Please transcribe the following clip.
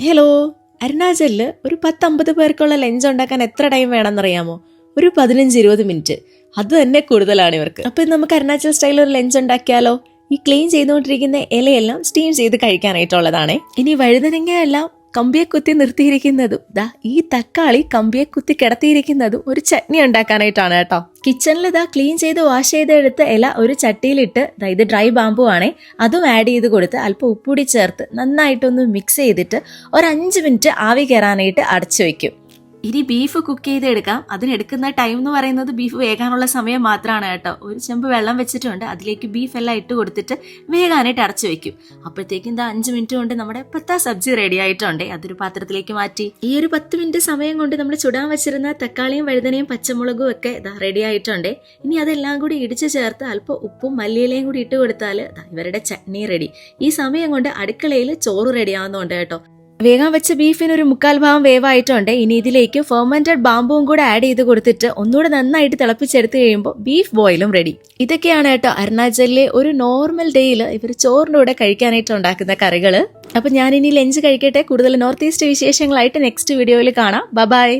Hello, അരുണാചലിൽ ഒരു 10-50 പേർക്കുള്ള lunch ഉണ്ടാക്കാൻ എത്ര ടൈം വേണമെന്നറിയാമോ? ഒരു 15-20 മിനിറ്റ്. അത് തന്നെ കൂടുതലാണ് ഇവർക്ക്. അപ്പം നമുക്ക് അരുണാചൽ സ്റ്റൈലിൽ ഒരു ലഞ്ച് ഉണ്ടാക്കിയാലോ? ഈ ക്ലീൻ ചെയ്തുകൊണ്ടിരിക്കുന്ന ഇലയെല്ലാം സ്റ്റീം ചെയ്ത് കഴിക്കാനായിട്ടുള്ളതാണേ. ഇനി വഴുതനങ്ങ എല്ലാം കമ്പിയെ കുത്തി നിർത്തിയിരിക്കുന്നതും ഈ തക്കാളി കമ്പിയെ കുത്തി കിടത്തിയിരിക്കുന്നതും ഒരു ചട്നി ഉണ്ടാക്കാനായിട്ടാണ് കേട്ടോ. കിച്ചണിൽ ക്ലീൻ ചെയ്ത് വാഷ് ചെയ്തെടുത്ത ഇല ഒരു ചട്ടിയിലിട്ട് ഇത് ഡ്രൈ ബാമ്പു ആണേ, അതും ആഡ് ചെയ്ത് കൊടുത്ത് അല്പം ഉപ്പുപൊടി ചേർത്ത് നന്നായിട്ടൊന്ന് മിക്സ് ചെയ്തിട്ട് ഒരു 5 മിനിറ്റ് ആവി കയറാനായിട്ട് അടച്ചു വെക്കും. ഇനി ബീഫ് കുക്ക് ചെയ്തെടുക്കാം. അതിനെടുക്കുന്ന ടൈം എന്ന് പറയുന്നത് ബീഫ് വേകാനുള്ള സമയം മാത്രമാണ് കേട്ടോ. ഒരു ചെമ്പ് വെള്ളം വെച്ചിട്ടുണ്ട്, അതിലേക്ക് ബീഫ് എല്ലാം ഇട്ട് കൊടുത്തിട്ട് വേകാനായിട്ട് അടച്ചു വെക്കും. അപ്പോഴത്തേക്കും 5 മിനിറ്റ് കൊണ്ട് നമ്മുടെ പത്താ സബ്ജി റെഡി ആയിട്ടുണ്ട്. അതൊരു പാത്രത്തിലേക്ക് മാറ്റി ഈ ഒരു 10 മിനിറ്റ് സമയം കൊണ്ട് നമ്മൾ ചുടാൻ വെച്ചിരുന്ന തക്കാളിയും വഴുതനയും പച്ചമുളകും ഒക്കെ റെഡി ആയിട്ടുണ്ട്. ഇനി അതെല്ലാം കൂടി ഇടിച്ച് ചേർത്ത് അല്പം ഉപ്പും മല്ലിയിലയും കൂടി ഇട്ട് കൊടുത്താൽ ഇവരുടെ ചട്നി റെഡി. ഈ സമയം കൊണ്ട് അടുക്കളയിൽ ചോറ് റെഡി ആവുന്നുണ്ട് കേട്ടോ. വേഗം വെച്ച ബീഫിന് ഒരു 1/4 ഭാഗം വേവായിട്ടുണ്ട്. ഇനി ഇതിലേക്ക് ഫെർമെന്റഡ് ബാമ്പുവും കൂടെ ആഡ് ചെയ്ത് കൊടുത്തിട്ട് ഒന്നുകൂടെ നന്നായിട്ട് തിളപ്പിച്ചെടുത്ത് കഴിയുമ്പോൾ ബീഫ് ബോയിലും റെഡി. ഇതൊക്കെയാണ് കേട്ടോ അരുണാചലിലെ ഒരു നോർമൽ ഡേയിൽ ഇവർ ചോറിൻ്റെ കൂടെ കഴിക്കാനായിട്ട് ഉണ്ടാക്കുന്ന കറികൾ. അപ്പൊ ഞാൻ ഇനി ലഞ്ച് കഴിക്കട്ടെ. കൂടുതൽ നോർത്ത് ഈസ്റ്റ് വിശേഷങ്ങളായിട്ട് നെക്സ്റ്റ് വീഡിയോയിൽ കാണാം. ബൈ.